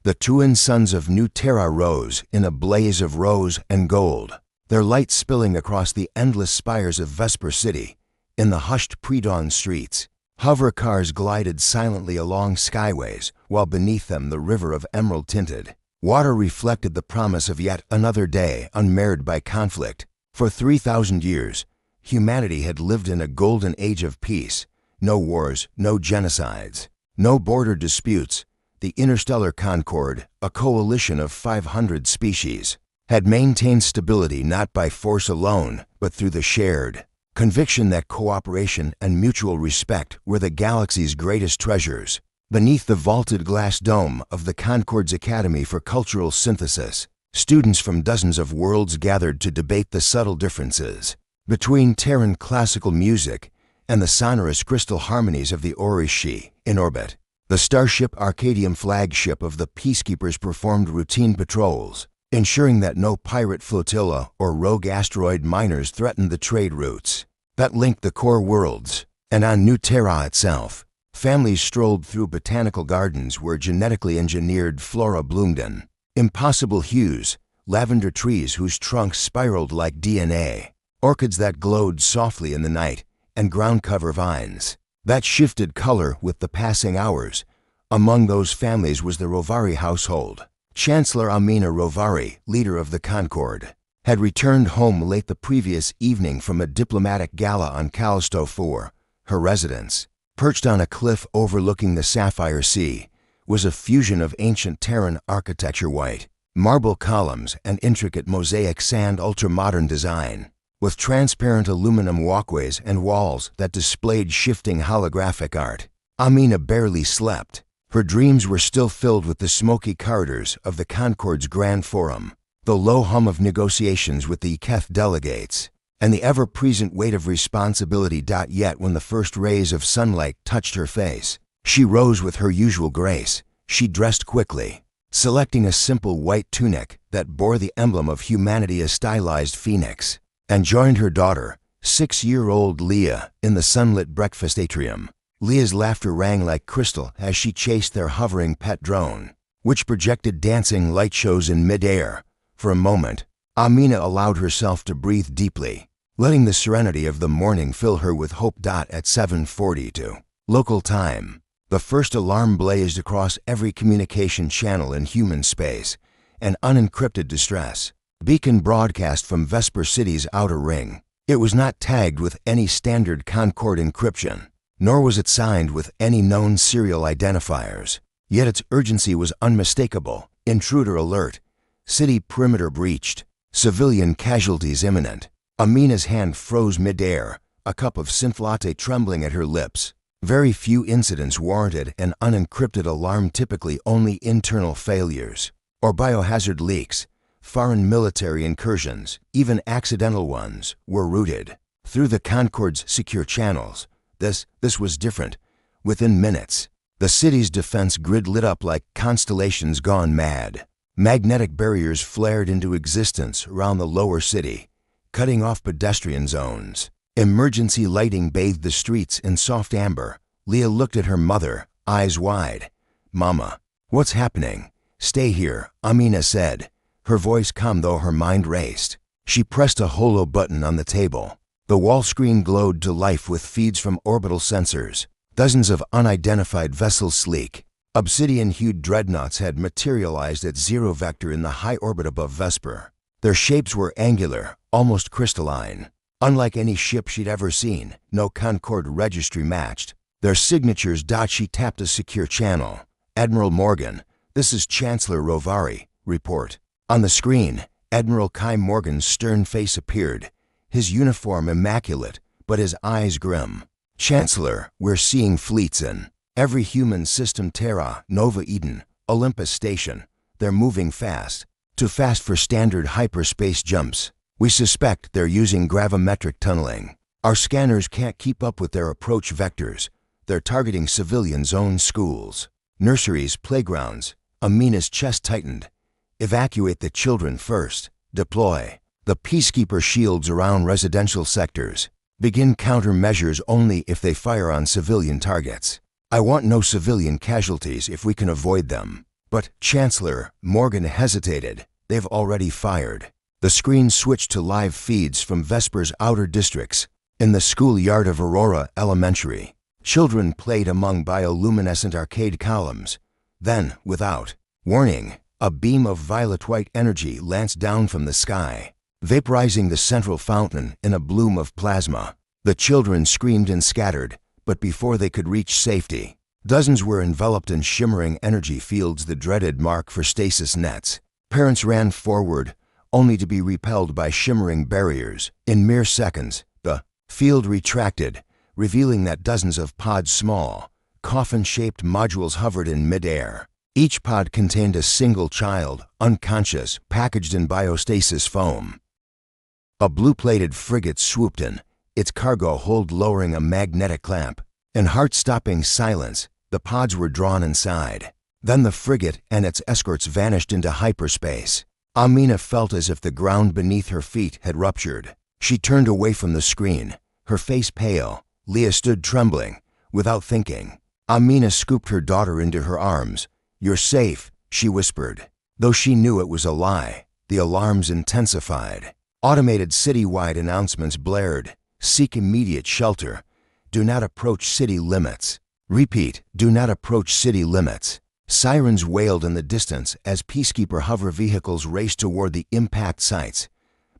The twin suns of New Terra rose in a blaze of rose and gold, their light spilling across the endless spires of Vesper City. In the hushed pre-dawn streets, hover cars glided silently along skyways, while beneath them the river of emerald tinted water reflected the promise of yet another day unmarred by conflict. For 3,000 years, humanity had lived in a golden age of peace. No wars, no genocides, no border disputes. The Interstellar Concord, a coalition of 500 species, had maintained stability not by force alone, but through the shared conviction that cooperation and mutual respect were the galaxy's greatest treasures. Beneath the vaulted glass dome of the Concord's Academy for Cultural Synthesis, students from dozens of worlds gathered to debate the subtle differences between Terran classical music and the sonorous crystal harmonies of the odysseys in orbit. The Starship Arcadium flagship of the Peacekeepers performed routine patrols, ensuring that no pirate flotilla or rogue asteroid miners threatened the trade routes that linked the core worlds. And on New Terra itself, families strolled through botanical gardens where genetically engineered flora bloomed in impossible hues, lavender trees whose trunks spiraled like DNA, orchids that glowed softly in the night, and ground cover vines that shifted color with the passing hours. Among those families was the Rovari household. Chancellor Amina Rovari, leader of the Concord, had returned home late the previous evening from a diplomatic gala on Callisto 4. Her residence, perched on a cliff overlooking the Sapphire Sea, was a fusion of ancient Terran architecture, white marble columns and intricate mosaic sand ultra-modern design, with transparent aluminum walkways and walls that displayed shifting holographic art. Amina barely slept. Her dreams were still filled with the smoky corridors of the Concord's Grand Forum, the low hum of negotiations with the Keth delegates, and the ever-present weight of responsibility. Yet when the first rays of sunlight touched her face, she rose with her usual grace. She dressed quickly, selecting a simple white tunic that bore the emblem of humanity, a stylized phoenix, and joined her daughter, 6-year-old Leah, in the sunlit breakfast atrium. Leah's laughter rang like crystal as she chased their hovering pet drone, which projected dancing light shows in mid-air. For a moment, Amina allowed herself to breathe deeply, letting the serenity of the morning fill her with hope. At 7:42 local time, the first alarm blazed across every communication channel in human space, an unencrypted distress beacon broadcast from Vesper City's outer ring. It was not tagged with any standard Concord encryption, nor was it signed with any known serial identifiers. Yet its urgency was unmistakable. Intruder alert. City perimeter breached. Civilian casualties imminent. Amina's hand froze mid-air, a cup of synth latte trembling at her lips. Very few incidents warranted an unencrypted alarm, typically only internal failures or biohazard leaks. Foreign military incursions, even accidental ones, were routed through the Concord's secure channels. This was different. Within minutes, the city's defense grid lit up like constellations gone mad. Magnetic barriers flared into existence around the lower city, cutting off pedestrian zones. Emergency lighting bathed the streets in soft amber. Leah looked at her mother, eyes wide. "Mama, what's happening?" "Stay here," Amina said, her voice calm though her mind raced. She pressed a holo button on the table. The wall screen glowed to life with feeds from orbital sensors. Dozens of unidentified vessels, sleek, obsidian-hued dreadnoughts, had materialized at zero vector in the high orbit above Vesper. Their shapes were angular, almost crystalline. Unlike any ship she'd ever seen, no Concord registry matched their signatures. She tapped a secure channel. "Admiral Morgan, this is Chancellor Rovari. Report." On the screen, Admiral Kai Morgan's stern face appeared, his uniform immaculate, but his eyes grim. "Chancellor, we're seeing fleets in every human system: Terra, Nova Eden, Olympus Station. They're moving fast, too fast for standard hyperspace jumps. We suspect they're using gravimetric tunneling. Our scanners can't keep up with their approach vectors. They're targeting civilian-zoned schools, nurseries, playgrounds." Amina's chest tightened. "Evacuate the children first. Deploy the peacekeeper shields around residential sectors. Begin countermeasures only if they fire on civilian targets. I want no civilian casualties if we can avoid them." But Chancellor Morgan hesitated. They've already fired. The screen switched to live feeds from Vesper's outer districts. In the schoolyard of Aurora Elementary, children played among bioluminescent arcade columns. Then, without warning, a beam of violet-white energy lanced down from the sky, vaporizing the central fountain in a bloom of plasma. The children screamed and scattered, but before they could reach safety, dozens were enveloped in shimmering energy fields, the dreaded mark for stasis nets. Parents ran forward, only to be repelled by shimmering barriers. In mere seconds, the field retracted, revealing that dozens of pods, small, coffin-shaped modules, hovered in midair. Each pod contained a single child, unconscious, packaged in biostasis foam. A blue-plated frigate swooped in, its cargo hold lowering a magnetic clamp. In heart-stopping silence, the pods were drawn inside. Then the frigate and its escorts vanished into hyperspace. Amina felt as if the ground beneath her feet had ruptured. She turned away from the screen, her face pale. Leah stood trembling, without thinking. Amina scooped her daughter into her arms. "You're safe," she whispered. Though she knew it was a lie, the alarms intensified. Automated citywide announcements blared. "Seek immediate shelter. Do not approach city limits." Repeat, "Do not approach city limits." Sirens wailed in the distance as peacekeeper hover vehicles raced toward the impact sites.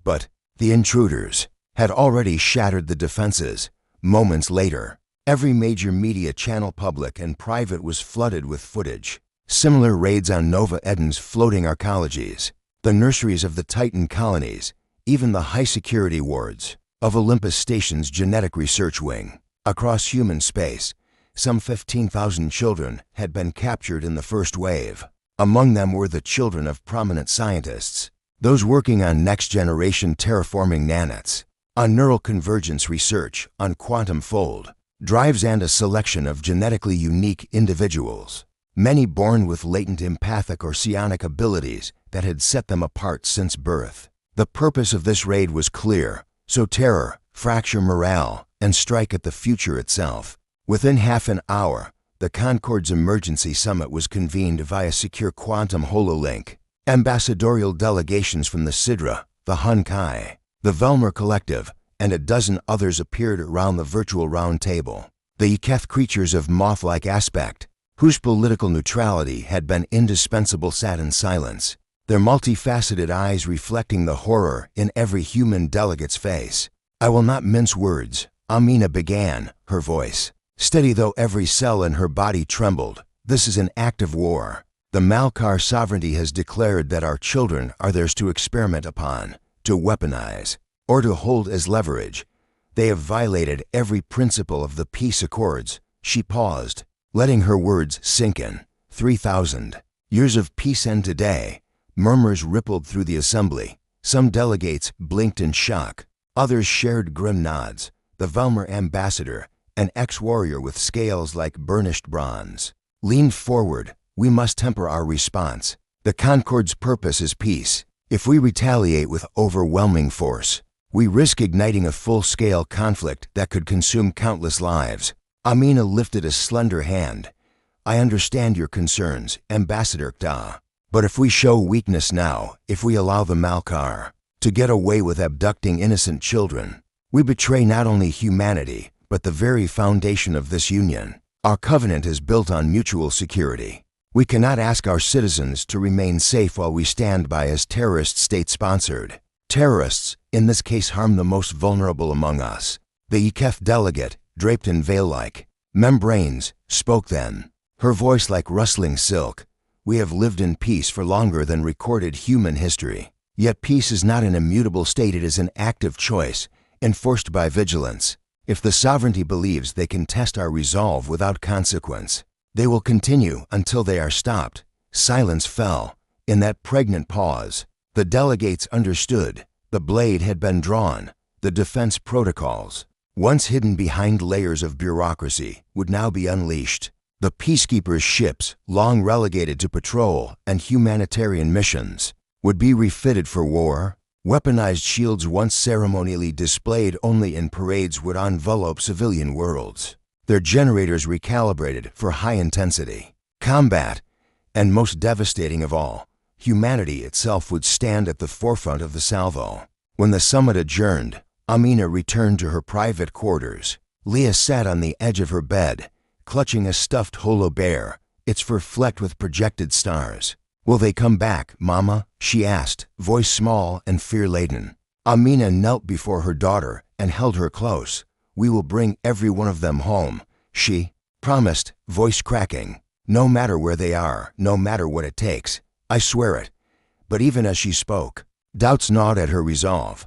But the intruders had already shattered the defenses. Moments later, every major media channel, public and private, was flooded with footage. Similar raids on Nova Eden's floating arcologies, the nurseries of the Titan colonies, even the high-security wards of Olympus Station's genetic research wing. Across human space, some 15,000 children had been captured in the first wave. Among them were the children of prominent scientists, those working on next-generation terraforming nanets, on neural convergence research, on quantum fold drives, and a selection of genetically unique individuals, many born with latent empathic or psionic abilities that had set them apart since birth. The purpose of this raid was clear: sow terror, fracture morale, and strike at the future itself. Within half an hour, the Concord's emergency summit was convened via secure quantum hololink. Ambassadorial delegations from the Sidra, the Hunkai, the Velmer Collective, and a dozen others appeared around the virtual round table. The Iketh creatures of moth-like aspect, whose political neutrality had been indispensable, sat in silence, their multifaceted eyes reflecting the horror in every human delegate's face. "I will not mince words," Amina began, her voice steady though every cell in her body trembled. "This is an act of war. The Malkar sovereignty has declared that our children are theirs to experiment upon, to weaponize, or to hold as leverage. They have violated every principle of the peace accords." She paused, letting her words sink in. 3,000 years of peace, and today, murmurs rippled through the assembly. Some delegates blinked in shock. Others shared grim nods. The Velmer ambassador, an ex-warrior with scales like burnished bronze, leaned forward. "We must temper our response. The Concord's purpose is peace. If we retaliate with overwhelming force, we risk igniting a full-scale conflict that could consume countless lives." Amina lifted a slender hand. "I understand your concerns, Ambassador Kda. But if we show weakness now, if we allow the Malkar to get away with abducting innocent children, we betray not only humanity, but the very foundation of this union. Our covenant is built on mutual security. We cannot ask our citizens to remain safe while we stand by as terrorists state-sponsored. Terrorists, in this case, harm the most vulnerable among us." The Iketh delegate, draped in veil-like membranes, spoke then, her voice like rustling silk. "We have lived in peace for longer than recorded human history. Yet peace is not an immutable state, it is an active choice, enforced by vigilance. If the sovereignty believes they can test our resolve without consequence, they will continue until they are stopped." Silence fell. In that pregnant pause, the delegates understood. The blade had been drawn. The defense protocols, once hidden behind layers of bureaucracy, would now be unleashed. The peacekeepers' ships, long relegated to patrol and humanitarian missions, would be refitted for war. Weaponized shields once ceremonially displayed only in parades would envelop civilian worlds, their generators recalibrated for high-intensity combat. And most devastating of all, humanity itself would stand at the forefront of the salvo. When the summit adjourned, Amina returned to her private quarters. Leah sat on the edge of her bed, clutching a stuffed holo bear, its fur flecked with projected stars. "Will they come back, Mama?" she asked, voice small and fear-laden. Amina knelt before her daughter and held her close. "We will bring every one of them home," she promised, voice cracking. "No matter where they are, no matter what it takes. I swear it." But even as she spoke, doubts gnawed at her resolve.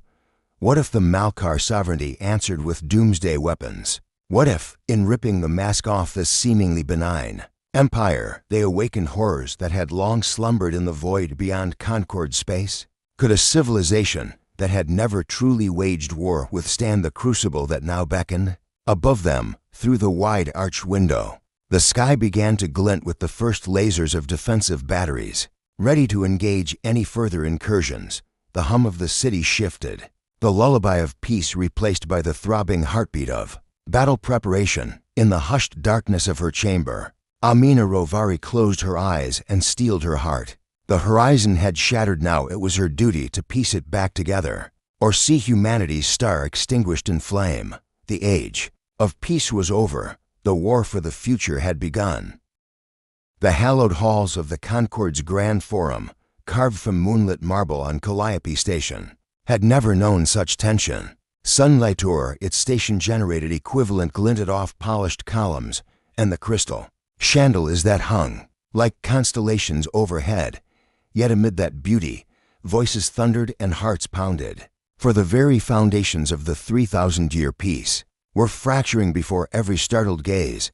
What if the Malkar sovereignty answered with doomsday weapons? What if, in ripping the mask off this seemingly benign empire, they awakened horrors that had long slumbered in the void beyond Concord space? Could a civilization that had never truly waged war withstand the crucible that now beckoned? Above them, through the wide arched window, the sky began to glint with the first lasers of defensive batteries. Ready to engage any further incursions, the hum of the city shifted. The lullaby of peace replaced by the throbbing heartbeat of battle preparation. In the hushed darkness of her chamber, Amina Rovari closed her eyes and steeled her heart. The horizon had shattered now. It was her duty to piece it back together, or see humanity's star extinguished in flame. The age of peace was over. The war for the future had begun. The hallowed halls of the Concord's Grand Forum, carved from moonlit marble on Calliope Station, had never known such tension. Sunlightor, its station generated equivalent glinted off polished columns, and the crystal chandeliers that hung like constellations overhead. Yet amid that beauty, voices thundered and hearts pounded. For the very foundations of the 3,000-year peace were fracturing before every startled gaze.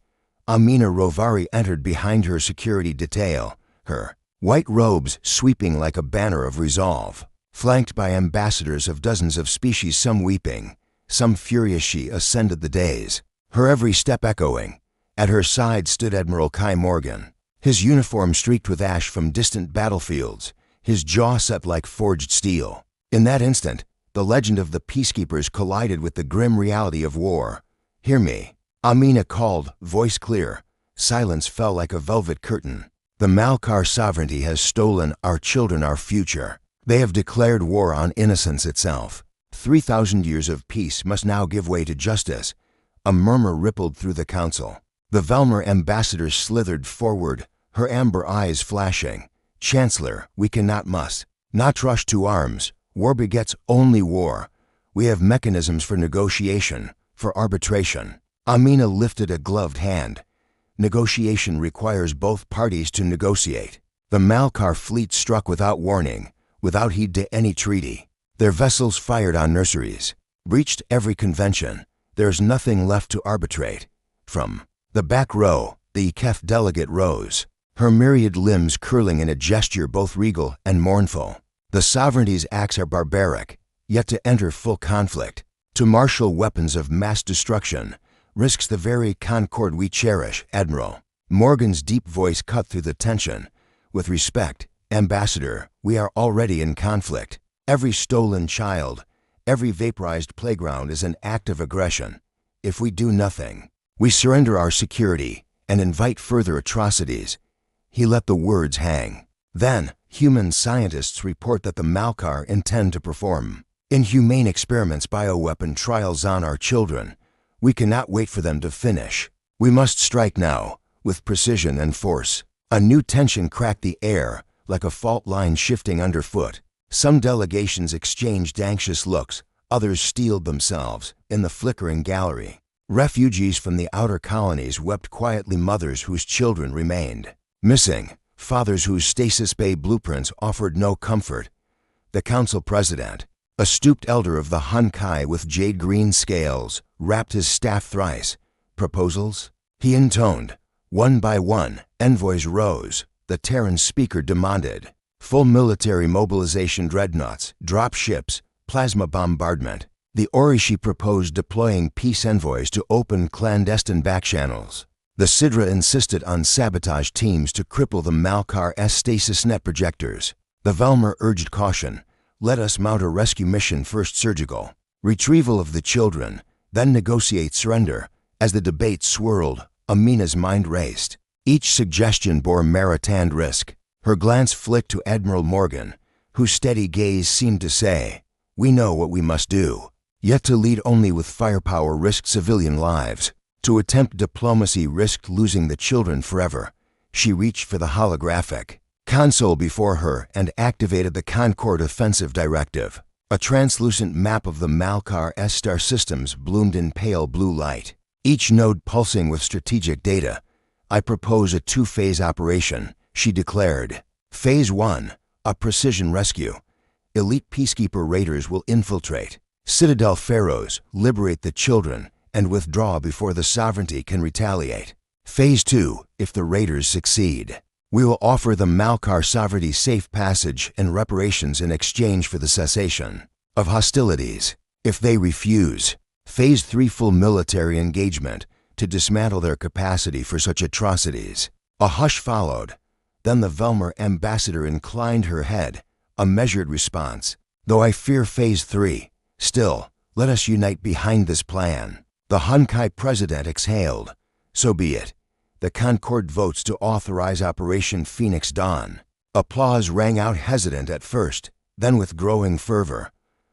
Amina Rovari entered behind her security detail, her white robes sweeping like a banner of resolve. Flanked by ambassadors of dozens of species, some weeping, some furious, she ascended the dais, her every step echoing. At her side stood Admiral Kai Morgan, his uniform streaked with ash from distant battlefields, his jaw set like forged steel. In that instant, the legend of the peacekeepers collided with the grim reality of war. "Hear me," Amina called, voice clear. Silence fell like a velvet curtain. "The Malkar sovereignty has stolen our children, our future. They have declared war on innocence itself. 3,000 years of peace must now give way to justice." A murmur rippled through the council. The Velmer ambassador slithered forward, her amber eyes flashing. "Chancellor, we must not rush to arms. War begets only war. We have mechanisms for negotiation, for arbitration." Amina lifted a gloved hand. "Negotiation requires both parties to negotiate." The Malkar fleet struck without warning, without heed to any treaty. Their vessels fired on nurseries, breached every convention. There's nothing left to arbitrate. From the back row, the Kef delegate rose, her myriad limbs curling in a gesture both regal and mournful. "The sovereignty's acts are barbaric, yet to enter full conflict, to marshal weapons of mass destruction, risks the very concord we cherish, Admiral." Morgan's deep voice cut through the tension. "With respect, Ambassador, we are already in conflict. Every stolen child, every vaporized playground is an act of aggression. If we do nothing, we surrender our security and invite further atrocities." He let the words hang. "Then, human scientists report that the Malkar intend to perform inhumane experiments, bioweapon trials on our children. We cannot wait for them to finish. We must strike now, with precision and force." A new tension cracked the air, like a fault line shifting underfoot. Some delegations exchanged anxious looks, others steeled themselves. In the flickering gallery, refugees from the outer colonies wept quietly, mothers whose children remained missing, fathers whose stasis bay blueprints offered no comfort. The council president, a stooped elder of the Hankai with jade-green scales, rapped his staff thrice. "Proposals?" he intoned. One by one, envoys rose. The Terran speaker demanded full military mobilization, dreadnoughts, drop ships, plasma bombardment. The Orishi proposed deploying peace envoys to open clandestine backchannels. The Sidra insisted on sabotage teams to cripple the Malkar stasis net projectors. The Velmer urged caution. "Let us mount a rescue mission first, surgical retrieval of the children, then negotiate surrender." As the debate swirled, Amina's mind raced. Each suggestion bore merit and risk. Her glance flicked to Admiral Morgan, whose steady gaze seemed to say, "We know what we must do." Yet to lead only with firepower risked civilian lives. To attempt diplomacy risked losing the children forever. She reached for the holographic console before her and activated the Concord Offensive Directive. A translucent map of the Malkar S star systems bloomed in pale blue light, each node pulsing with strategic data. "I propose a two-phase operation," she declared. Phase 1, a precision rescue. Elite Peacekeeper raiders will infiltrate Citadel Pharaohs, liberate the children, and withdraw before the sovereignty can retaliate. Phase 2, if the raiders succeed, we will offer the Malkar sovereignty safe passage and reparations in exchange for the cessation of hostilities. If they refuse, Phase 3, full military engagement to dismantle their capacity for such atrocities. A hush followed. Then the Velmer ambassador inclined her head, a measured response. "Though I fear Phase 3, still, let us unite behind this plan." The Hunkai president exhaled. "So be it." The Concord votes to authorize Operation Phoenix Dawn. Applause rang out, hesitant at first, then with growing fervor.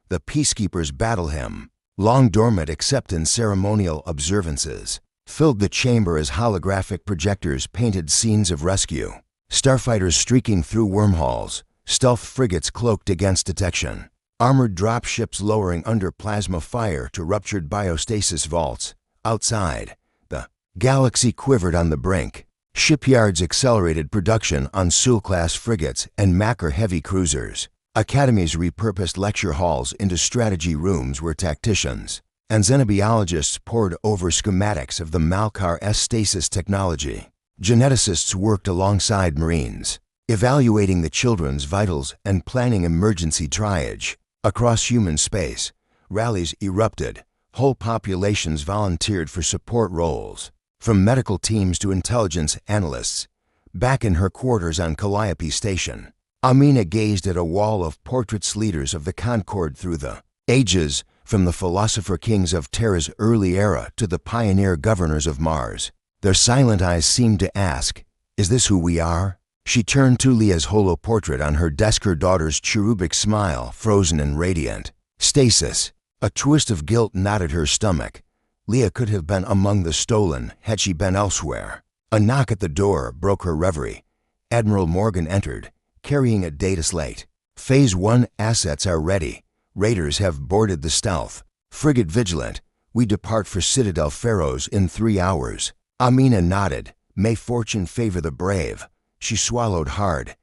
The Peacekeepers' battle hymn, long dormant except in ceremonial observances, filled the chamber as holographic projectors painted scenes of rescue. Starfighters streaking through wormholes, stealth frigates cloaked against detection, armored dropships lowering under plasma fire to ruptured biostasis vaults. Outside, the galaxy quivered on the brink. Shipyards accelerated production on Sul-class frigates and Macker heavy cruisers. Academies repurposed lecture halls into strategy rooms where tacticians and xenobiologists pored over schematics of the Malkar S stasis technology. Geneticists worked alongside Marines, evaluating the children's vitals and planning emergency triage. Across human space, rallies erupted. Whole populations volunteered for support roles, from medical teams to intelligence analysts. Back in her quarters on Calliope Station, Amina gazed at a wall of portraits, leaders of the Concord through the ages, from the philosopher kings of Terra's early era to the pioneer governors of Mars. Their silent eyes seemed to ask, "Is this who we are?" She turned to Leah's holoportrait on her desk, her daughter's cherubic smile frozen and radiant. Stasis. A twist of guilt knotted her stomach. Leah could have been among the stolen had she been elsewhere. A knock at the door broke her reverie. Admiral Morgan entered, carrying a data slate. Phase 1 assets are ready. Raiders have boarded the stealth frigate Vigilant. We depart for Citadel Pharaohs in 3 hours. Amina nodded. "May fortune favor the brave." She swallowed hard.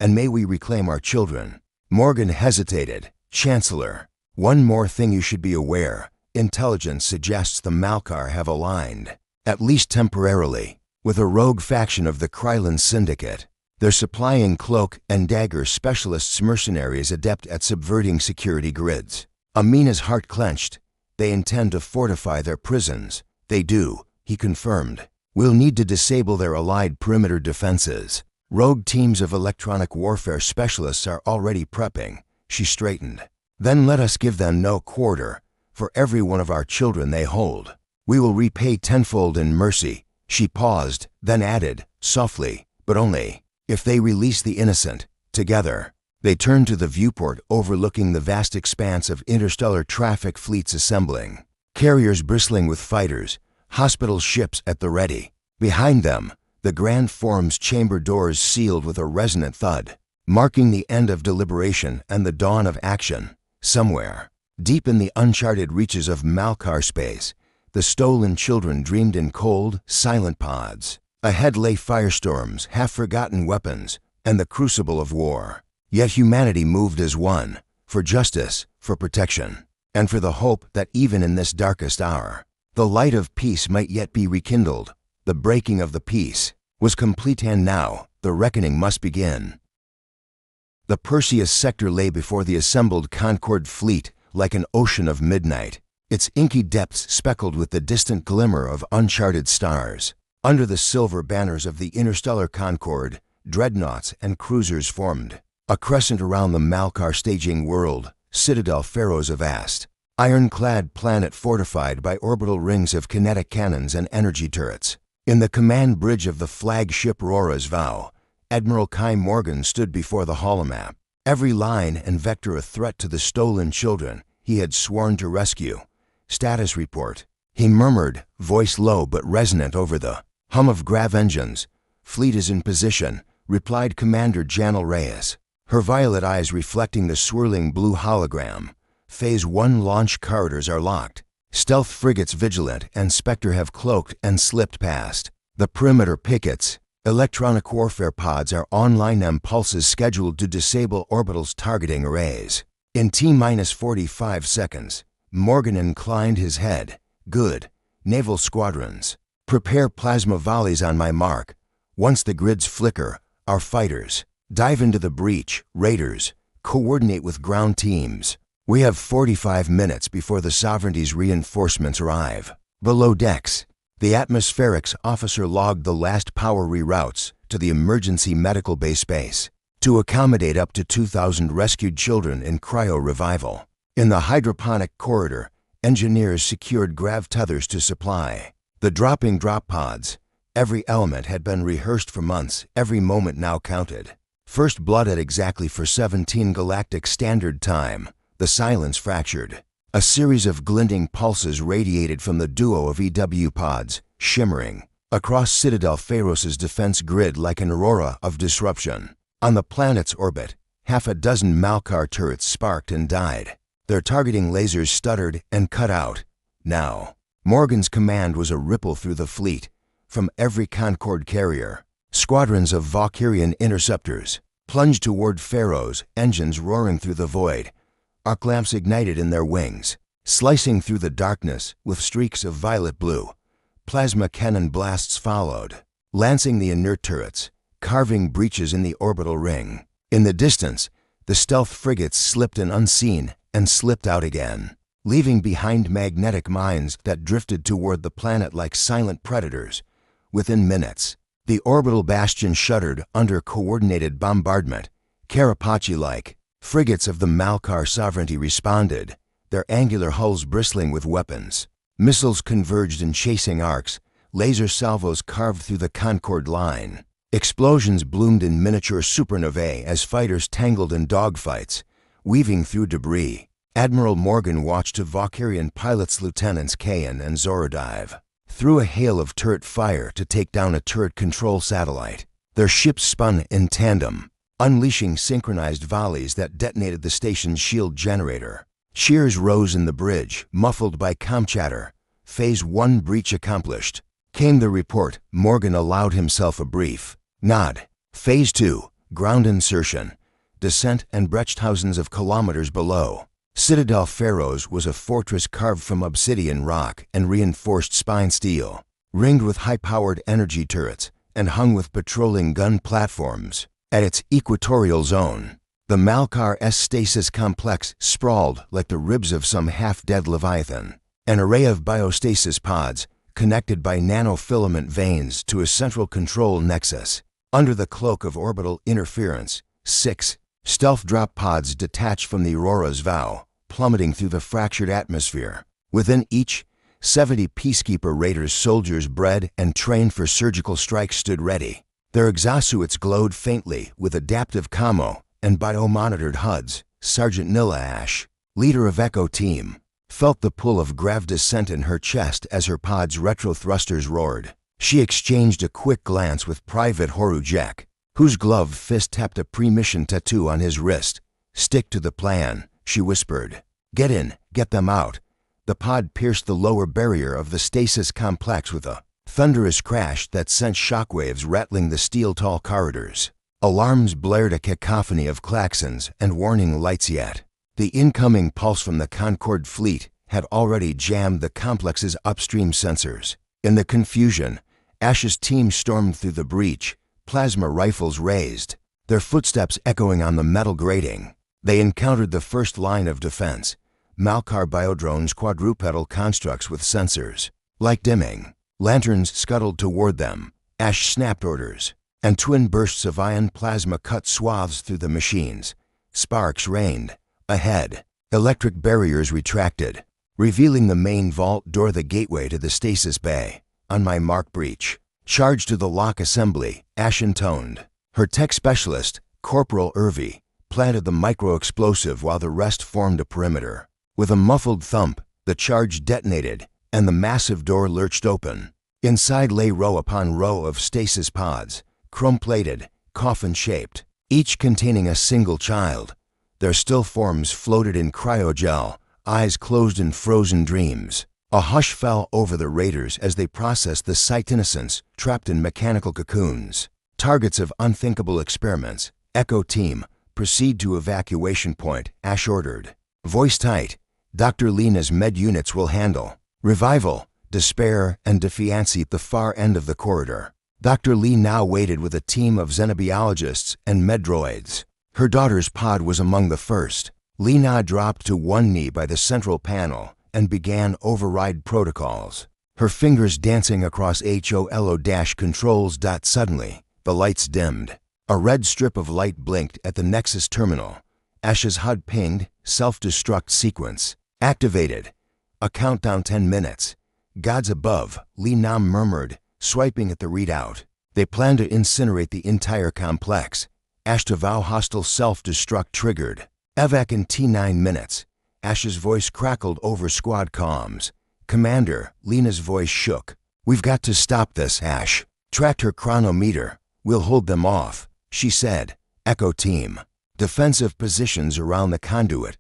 "And may we reclaim our children." Morgan hesitated. "Chancellor, one more thing you should be aware. Intelligence suggests the Malkar have aligned, at least temporarily, with a rogue faction of the Krylon Syndicate. They're supplying cloak and dagger specialists, mercenaries adept at subverting security grids." Amina's heart clenched. "They intend to fortify their prisons." "They do," he confirmed. "We'll need to disable their allied perimeter defenses. Rogue teams of electronic warfare specialists are already prepping." She straightened. "Then let us give them no quarter. For every one of our children they hold, we will repay tenfold in mercy." She paused, then added, softly, "But only if they release the innocent." Together, they turned to the viewport overlooking the vast expanse of interstellar traffic fleets assembling, carriers bristling with fighters, hospital ships at the ready. Behind them, the Grand Forum's chamber doors sealed with a resonant thud, marking the end of deliberation and the dawn of action. Somewhere, deep in the uncharted reaches of Malkar space, the stolen children dreamed in cold, silent pods. Ahead lay firestorms, half-forgotten weapons, and the crucible of war. Yet humanity moved as one, for justice, for protection, and for the hope that even in this darkest hour, the light of peace might yet be rekindled. The breaking of the peace was complete, and now the reckoning must begin. The Perseus sector lay before the assembled Concord fleet like an ocean of midnight, its inky depths speckled with the distant glimmer of uncharted stars. Under the silver banners of the interstellar Concord, dreadnoughts and cruisers formed, a crescent around the Malkar staging world, Citadel Pharaohs of vast, ironclad planet fortified by orbital rings of kinetic cannons and energy turrets. In the command bridge of the flagship Aurora's Vow, Admiral Kai Morgan stood before the holomap, every line and vector a threat to the stolen children he had sworn to rescue. Status report. He murmured, voice low but resonant over the hum of grav engines. Fleet is in position, replied Commander Janelle Reyes, her violet eyes reflecting the swirling blue hologram. Phase 1 launch corridors are locked. Stealth frigates Vigilant and Spectre have cloaked and slipped past. The perimeter pickets. Electronic warfare pods are online and pulses scheduled to disable orbital's targeting arrays. In T-minus 45 seconds, Morgan inclined his head. Good. Naval squadrons. Prepare plasma volleys on my mark. Once the grids flicker, our fighters dive into the breach. Raiders, coordinate with ground teams. We have 45 minutes before the Sovereignty's reinforcements arrive. Below decks, the atmospherics officer logged the last power reroutes to the emergency medical base space to accommodate up to 2,000 rescued children in cryo-revival. In the hydroponic corridor, engineers secured grav tethers to supply the dropping drop pods. Every element had been rehearsed for months, every moment now counted. First blood at exactly 4:17 Galactic Standard Time. The silence fractured. A series of glinting pulses radiated from the duo of EW pods, shimmering across Citadel Pharos' defense grid like an aurora of disruption. On the planet's orbit, half a dozen Malkar turrets sparked and died. Their targeting lasers stuttered and cut out. Now, Morgan's command was a ripple through the fleet. From every Concorde carrier, squadrons of Valkyrian interceptors plunged toward Pharos, engines roaring through the void. Arc lamps ignited in their wings, slicing through the darkness with streaks of violet blue. Plasma cannon blasts followed, lancing the inert turrets, carving breaches in the orbital ring. In the distance, the stealth frigates slipped in unseen and slipped out again, leaving behind magnetic mines that drifted toward the planet like silent predators. Within minutes, the orbital bastion shuddered under coordinated bombardment. Carapace-like, frigates of the Malkar Sovereignty responded, their angular hulls bristling with weapons. Missiles converged in chasing arcs, laser salvos carved through the Concorde line. Explosions bloomed in miniature supernovae as fighters tangled in dogfights, weaving through debris. Admiral Morgan watched Valkyrian pilots Lieutenants Kayan and Zorodive through a hail of turret fire to take down a turret control satellite. Their ships spun in tandem, unleashing synchronized volleys that detonated the station's shield generator. Cheers rose in the bridge, muffled by comm chatter. Phase 1 breach accomplished. Came the report. Morgan allowed himself a brief nod. Phase 2, ground insertion. Descent and breach thousands of kilometers below. Citadel Pharos was a fortress carved from obsidian rock and reinforced spine steel, ringed with high-powered energy turrets and hung with patrolling gun platforms. At its equatorial zone, the Malkar S stasis complex sprawled like the ribs of some half-dead leviathan, an array of biostasis pods connected by nanofilament veins to a central control nexus. Under the cloak of orbital interference, 6 stealth drop pods detached from the Aurora's Vow, plummeting through the fractured atmosphere. Within each, 70 Peacekeeper Raiders soldiers bred and trained for surgical strikes stood ready. Their exosuits glowed faintly with adaptive camo and biomonitored HUDs. Sergeant Nilla Ash, leader of Echo Team, felt the pull of grav descent in her chest as her pod's retro thrusters roared. She exchanged a quick glance with Private Horujek, whose gloved fist tapped a pre-mission tattoo on his wrist. Stick to the plan, she whispered. Get in, get them out. The pod pierced the lower barrier of the stasis complex with a thunderous crash that sent shockwaves rattling the steel-tall corridors. Alarms blared, a cacophony of klaxons and warning lights. Yet the incoming pulse from the Concorde fleet had already jammed the complex's upstream sensors. In the confusion, Ash's team stormed through the breach, plasma rifles raised, their footsteps echoing on the metal grating. They encountered the first line of defense, Malkar biodrones, quadrupedal constructs with sensors. Like dimming lanterns scuttled toward them. Ash snapped orders, and twin bursts of ion plasma cut swaths through the machines. Sparks rained. Ahead, electric barriers retracted, revealing the main vault door, the gateway to the stasis bay. On my mark, breach. Charge to the lock assembly, Ash intoned. Her tech specialist, Corporal Irvy, planted the micro-explosive while the rest formed a perimeter. With a muffled thump, the charge detonated, and the massive door lurched open. Inside lay row upon row of stasis pods, chrome-plated, coffin-shaped, each containing a single child. Their still forms floated in cryogel, eyes closed in frozen dreams. A hush fell over the raiders as they processed the site innocents trapped in mechanical cocoons. Targets of unthinkable experiments, Echo Team, proceed to evacuation point, Ash ordered. Voice tight, Dr. Lena's med units will handle. Revival, despair, and defiancy at the far end of the corridor. Dr. Lee now waited with a team of xenobiologists and medroids. Her daughter's pod was among the first. Lena dropped to one knee by the central panel and began override protocols. Her fingers dancing across HOLO-controls. Suddenly, the lights dimmed. A red strip of light blinked at the Nexus terminal. Ash's HUD pinged, self-destruct sequence. Activated. A countdown 10 minutes. Gods above, Li Nam murmured, swiping at the readout. They plan to incinerate the entire complex. Ash to vow hostile self-destruct triggered. Evac in T9 minutes. Ash's voice crackled over squad comms. Commander, Lena's voice shook. We've got to stop this, Ash. Tracked her chronometer. We'll hold them off, she said. Echo Team. Defensive positions around the conduit.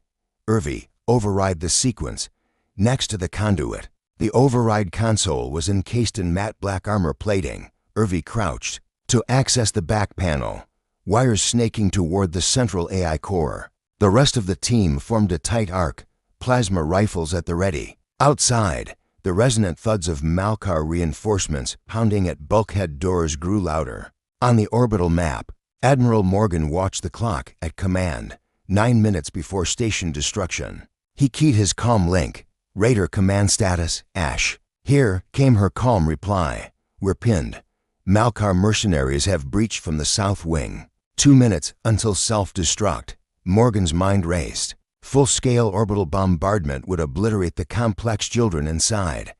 Irvy, override the sequence. Next to the conduit. The override console was encased in matte black armor plating. Irvy crouched. To access the back panel. Wires snaking toward the central AI core. The rest of the team formed a tight arc, plasma rifles at the ready. Outside, the resonant thuds of Malkar reinforcements pounding at bulkhead doors grew louder. On the orbital map, Admiral Morgan watched the clock at command, 9 minutes before station destruction. He keyed his comm link. Raider command status, Ash. Here came her calm reply. We're pinned. Malkar mercenaries have breached from the south wing. 2 minutes until self-destruct. Morgan's mind raced. Full-scale orbital bombardment would obliterate the complex children inside.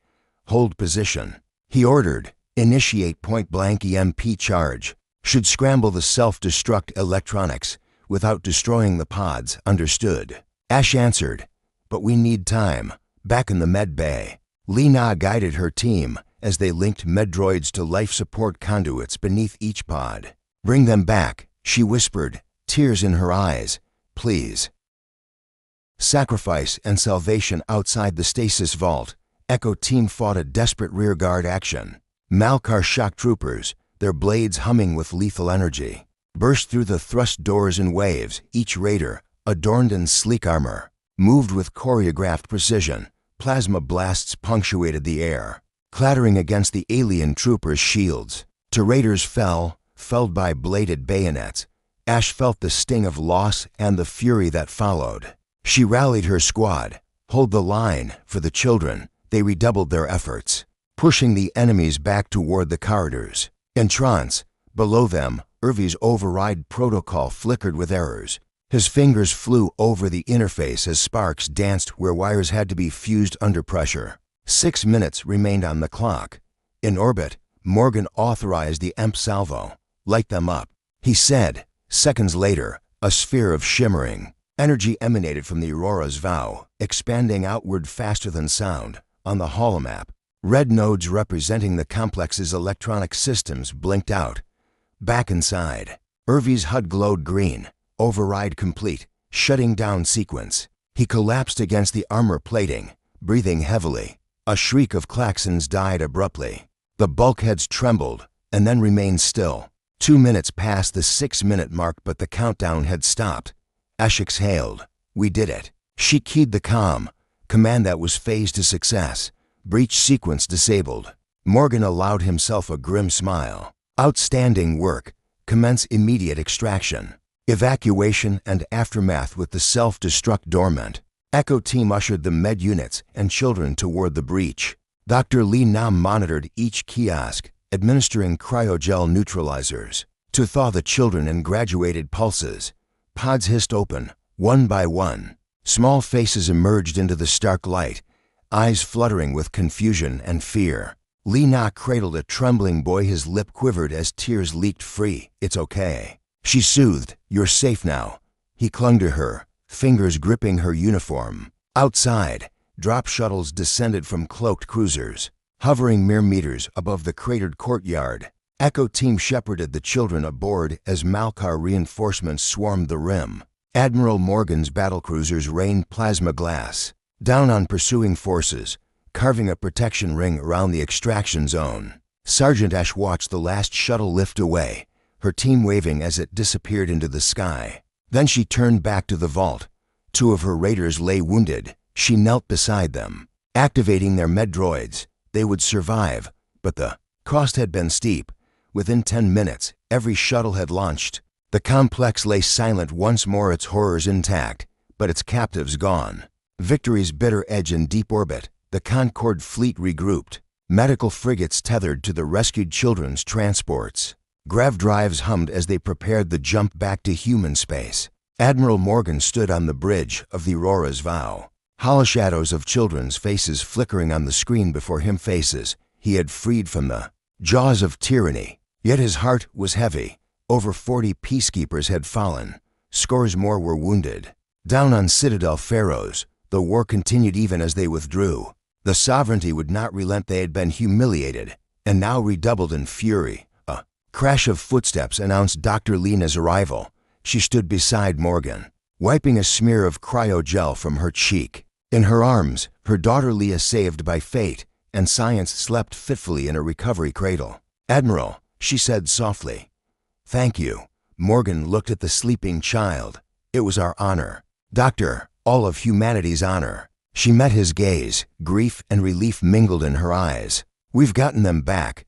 Hold position. He ordered. Initiate point-blank EMP charge. Should scramble the self-destruct electronics without destroying the pods, understood. Ash answered. But we need time. Back in the med bay. Lena guided her team as they linked medroids to life support conduits beneath each pod. Bring them back, she whispered, tears in her eyes. Please. Sacrifice and salvation outside the stasis vault. Echo Team fought a desperate rearguard action. Malkar shock troopers, their blades humming with lethal energy, burst through the thrust doors in waves, each raider, adorned in sleek armor, moved with choreographed precision. Plasma blasts punctuated the air, clattering against the alien troopers' shields. Two raiders fell, felled by bladed bayonets. Ash felt the sting of loss and the fury that followed. She rallied her squad. Hold the line, for the children. They redoubled their efforts, pushing the enemies back toward the corridors. In trance, below them, Irvy's override protocol flickered with errors. His fingers flew over the interface as sparks danced where wires had to be fused under pressure. 6 minutes remained on the clock. In orbit, Morgan authorized the EMP salvo. Light them up, he said. Seconds later, a sphere of shimmering energy emanated from the Aurora's vow, expanding outward faster than sound. On the holomap, red nodes representing the complex's electronic systems blinked out. Back inside, Irvy's HUD glowed green. Override complete, shutting down sequence. He collapsed against the armor plating, breathing heavily. A shriek of klaxons died abruptly. The bulkheads trembled and then remained still. 2 minutes past the 6-minute mark, but the countdown had stopped. Ash exhaled. We did it. She keyed the comm. Command that was phased to success. Breach sequence disabled. Morgan allowed himself a grim smile. Outstanding work. Commence immediate extraction. Evacuation and aftermath with the self-destruct dormant. Echo Team ushered the med units and children toward the breach. Dr. Li Nam monitored each kiosk, administering cryogel neutralizers to thaw the children in graduated pulses. Pods hissed open, one by one. Small faces emerged into the stark light, eyes fluttering with confusion and fear. Li Na cradled a trembling boy. His lip quivered as tears leaked free. "It's okay," she soothed. "You're safe now." He clung to her, fingers gripping her uniform. Outside, drop shuttles descended from cloaked cruisers, hovering mere meters above the cratered courtyard. Echo Team shepherded the children aboard as Malkar reinforcements swarmed the rim. Admiral Morgan's battlecruisers rained plasma glass down on pursuing forces, carving a protection ring around the extraction zone. Sergeant Ash watched the last shuttle lift away, her team waving as it disappeared into the sky. Then she turned back to the vault. 2 of her raiders lay wounded. She knelt beside them, activating their med droids. They would survive, but the cost had been steep. Within 10 minutes, every shuttle had launched. The complex lay silent once more, its horrors intact, but its captives gone. Victory's bitter edge in deep orbit, the Concorde fleet regrouped. Medical frigates tethered to the rescued children's transports. Grav drives hummed as they prepared the jump back to human space. Admiral Morgan stood on the bridge of the Aurora's Vow. Hollow shadows of children's faces flickering on the screen before him, faces he had freed from the jaws of tyranny. Yet his heart was heavy. Over 40 peacekeepers had fallen. Scores more were wounded. Down on Citadel Pharaohs, the war continued even as they withdrew. The sovereignty would not relent. They had been humiliated, and now redoubled in fury. A crash of footsteps announced Dr. Lena's arrival. She stood beside Morgan, wiping a smear of cryogel from her cheek. In her arms, her daughter Leah, saved by fate, and science slept fitfully in a recovery cradle. "Admiral," she said softly. "Thank you." Morgan looked at the sleeping child. "It was our honor. Doctor, all of humanity's honor." She met his gaze. Grief and relief mingled in her eyes. "We've gotten them back.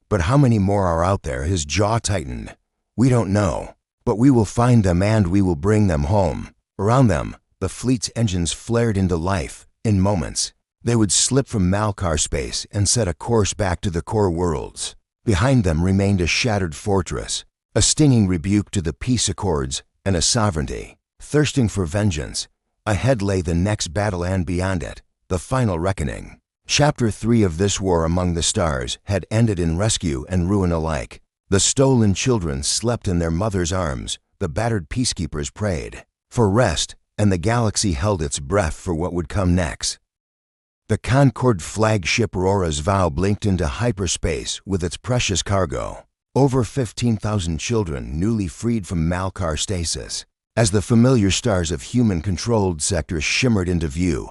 But how many more are out there?" His jaw tightened. "We don't know. But we will find them and we will bring them home." Around them, the fleet's engines flared into life. In moments, they would slip from Malkar space and set a course back to the core worlds. Behind them remained a shattered fortress, a stinging rebuke to the peace accords and a sovereignty thirsting for vengeance. Ahead lay the next battle, and beyond it, the final reckoning. Chapter 3 of this war among the stars had ended in rescue and ruin alike. The stolen children slept in their mothers' arms. The battered peacekeepers prayed for rest, and the galaxy held its breath for what would come next. The Concorde flagship Aurora's Vow blinked into hyperspace with its precious cargo. Over 15,000 children newly freed from Malkar stasis. As the familiar stars of human-controlled sectors shimmered into view,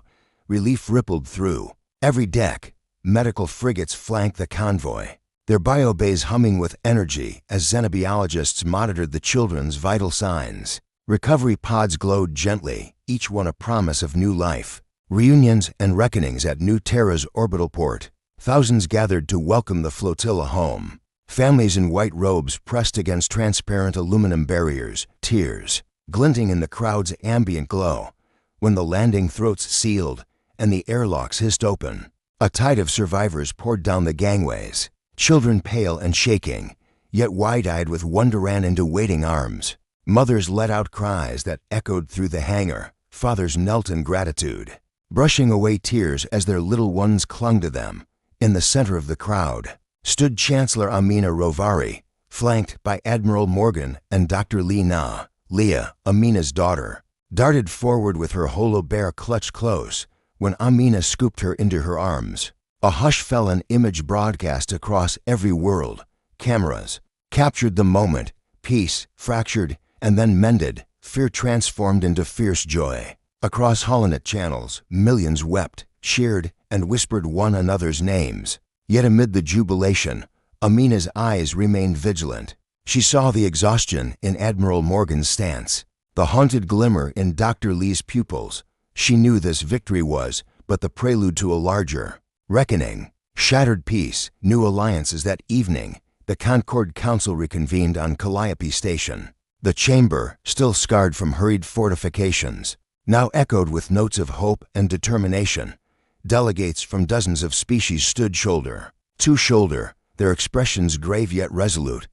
relief rippled through every deck. Medical frigates flanked the convoy, their biobays humming with energy as xenobiologists monitored the children's vital signs. Recovery pods glowed gently, each one a promise of new life. Reunions and reckonings at New Terra's orbital port. Thousands gathered to welcome the flotilla home. Families in white robes pressed against transparent aluminum barriers, tears glinting in the crowd's ambient glow. When the landing throats sealed and the airlocks hissed open, a tide of survivors poured down the gangways. Children pale and shaking, yet wide-eyed with wonder, ran into waiting arms. Mothers let out cries that echoed through the hangar. Fathers knelt in gratitude, brushing away tears as their little ones clung to them. In the center of the crowd stood Chancellor Amina Rovari, flanked by Admiral Morgan and Dr. Li Na. Leah, Amina's daughter, darted forward with her holo-bear clutched close when Amina scooped her into her arms. A hush fell, an image broadcast across every world. Cameras captured the moment. Peace fractured and then mended. Fear transformed into fierce joy. Across Holonet channels, millions wept, cheered, and whispered one another's names. Yet amid the jubilation, Amina's eyes remained vigilant. She saw the exhaustion in Admiral Morgan's stance, the haunted glimmer in Dr. Lee's pupils. She knew this victory was but the prelude to a larger reckoning. Shattered peace, new alliances. That evening, the Concorde Council reconvened on Calliope Station. The chamber, still scarred from hurried fortifications, now echoed with notes of hope and determination. Delegates from dozens of species stood shoulder to shoulder, their expressions grave yet resolute.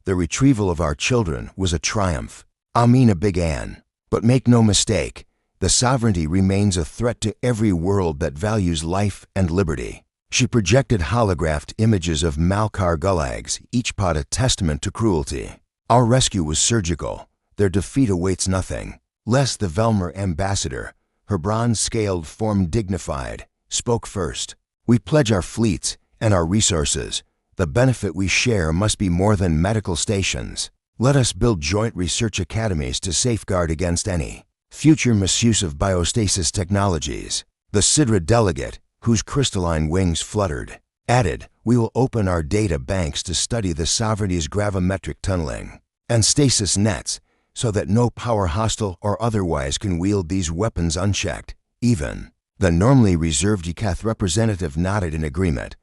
The retrieval of our children was a triumph, Amina began. But make no mistake, the sovereignty remains a threat to every world that values life and liberty. She projected holographed images of Malkar gulags, each pod a testament to cruelty. Our rescue was surgical. Their defeat awaits nothing. Les, the Velmer ambassador, her bronze-scaled form dignified, spoke first. We pledge our fleets and our resources. The benefit we share must be more than medical stations. Let us build joint research academies to safeguard against any future misuse of biostasis technologies. The Sidra delegate, whose crystalline wings fluttered, added, we will open our data banks to study the sovereignty's gravimetric tunneling and stasis nets so that no power hostile or otherwise can wield these weapons unchecked. Even the normally reserved Ekath representative nodded in agreement.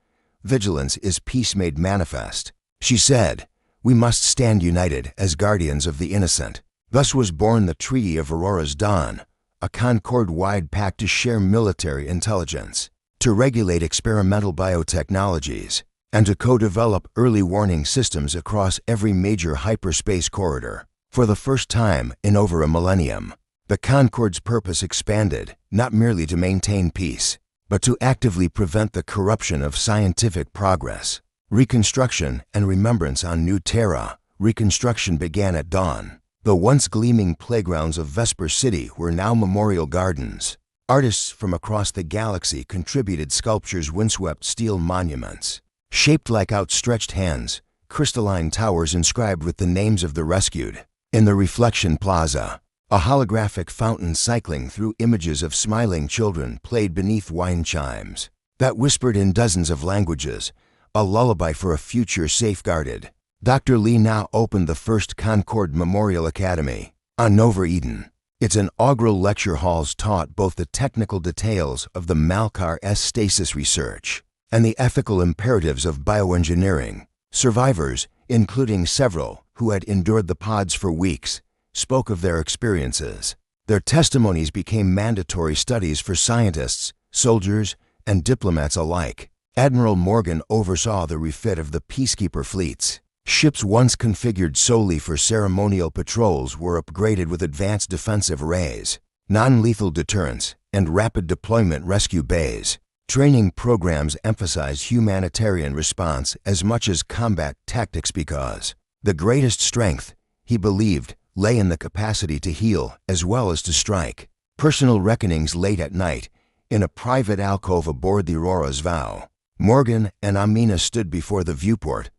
Vigilance is peace made manifest. She said, we must stand united as guardians of the innocent. Thus was born the Treaty of Aurora's Dawn, a Concord-wide pact to share military intelligence, to regulate experimental biotechnologies, and to co-develop early warning systems across every major hyperspace corridor. For the first time in over a millennium, the Concord's purpose expanded, not merely to maintain peace, but to actively prevent the corruption of scientific progress. Reconstruction and remembrance on New Terra. Reconstruction began at dawn. The once gleaming playgrounds of Vesper City were now memorial gardens. Artists from across the galaxy contributed sculptures, windswept steel monuments, shaped like outstretched hands, crystalline towers inscribed with the names of the rescued. In the Reflection Plaza, a holographic fountain cycling through images of smiling children played beneath wine chimes that whispered in dozens of languages, a lullaby for a future safeguarded. Dr. Lee now opened the first Concord Memorial Academy on Nova Eden. Its inaugural lecture halls taught both the technical details of the Malkar stasis research and the ethical imperatives of bioengineering. Survivors, including several who had endured the pods for weeks, spoke of their experiences. Their testimonies became mandatory studies for scientists, soldiers, and diplomats alike. Admiral Morgan oversaw the refit of the peacekeeper fleets. Ships once configured solely for ceremonial patrols were upgraded with advanced defensive arrays, non-lethal deterrence, and rapid deployment rescue bays. Training programs emphasized humanitarian response as much as combat tactics because the greatest strength, he believed, lay in the capacity to heal as well as to strike. Personal reckonings late at night, in a private alcove aboard the Aurora's Vow. Morgan and Amina stood before the viewport.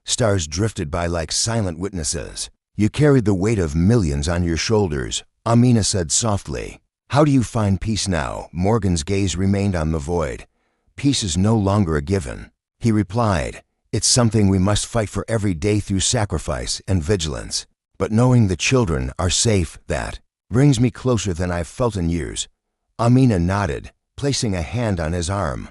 Stars drifted by like silent witnesses. You carried the weight of millions on your shoulders, Amina said softly. How do you find peace now? Morgan's gaze remained on the void. Peace is no longer a given. He replied, it's something we must fight for every day through sacrifice and vigilance. But knowing the children are safe, that brings me closer than I've felt in years. Amina nodded, placing a hand on his arm.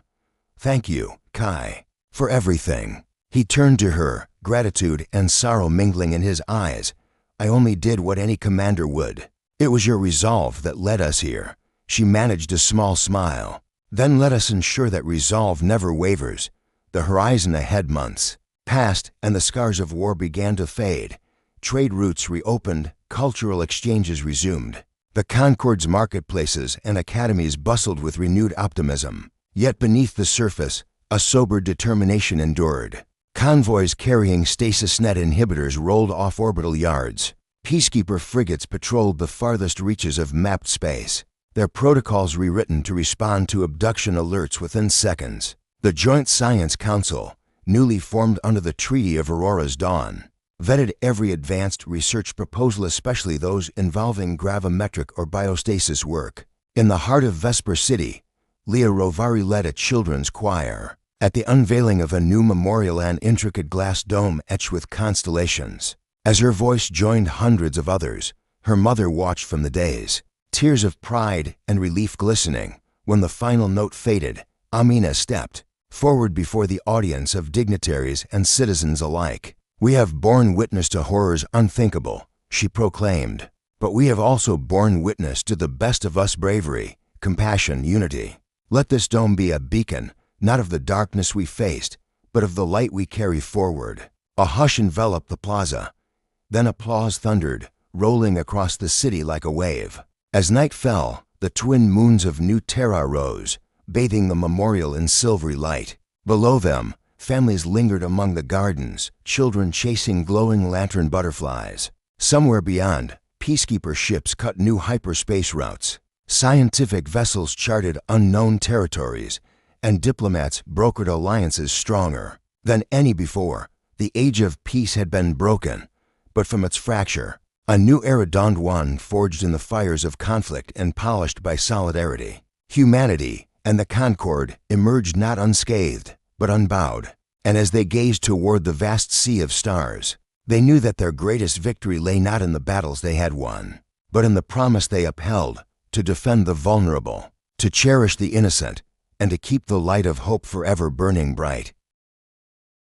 Thank you, Kai, for everything. He turned to her, gratitude and sorrow mingling in his eyes. I only did what any commander would. It was your resolve that led us here. She managed a small smile. Then let us ensure that resolve never wavers. The horizon ahead months passed and the scars of war began to fade. Trade routes reopened, cultural exchanges resumed. The Concord's marketplaces and academies bustled with renewed optimism. Yet beneath the surface, a sober determination endured. Convoys carrying stasis net inhibitors rolled off orbital yards. Peacekeeper frigates patrolled the farthest reaches of mapped space, their protocols rewritten to respond to abduction alerts within seconds. The Joint Science Council, newly formed under the Treaty of Aurora's Dawn, vetted every advanced research proposal, especially those involving gravimetric or biostasis work. In the heart of Vesper City, Leah Rovari led a children's choir. At the unveiling of a new memorial, an intricate glass dome etched with constellations. As her voice joined hundreds of others, her mother watched from the dais, tears of pride and relief glistening. When the final note faded, Amina stepped forward before the audience of dignitaries and citizens alike. We have borne witness to horrors unthinkable, she proclaimed, but we have also borne witness to the best of us bravery, compassion, unity. Let this dome be a beacon, not of the darkness we faced, but of the light we carry forward. A hush enveloped the plaza. Then applause thundered, rolling across the city like a wave. As night fell, the twin moons of New Terra rose, bathing the memorial in silvery light. Below them, families lingered among the gardens, children chasing glowing lantern butterflies. Somewhere beyond, peacekeeper ships cut new hyperspace routes. Scientific vessels charted unknown territories, and diplomats brokered alliances stronger than any before. The age of peace had been broken, but from its fracture, a new era dawned, one forged in the fires of conflict and polished by solidarity. Humanity and the Concord emerged not unscathed, but unbowed. And as they gazed toward the vast sea of stars, they knew that their greatest victory lay not in the battles they had won, but in the promise they upheld to defend the vulnerable, to cherish the innocent, and to keep the light of hope forever burning bright.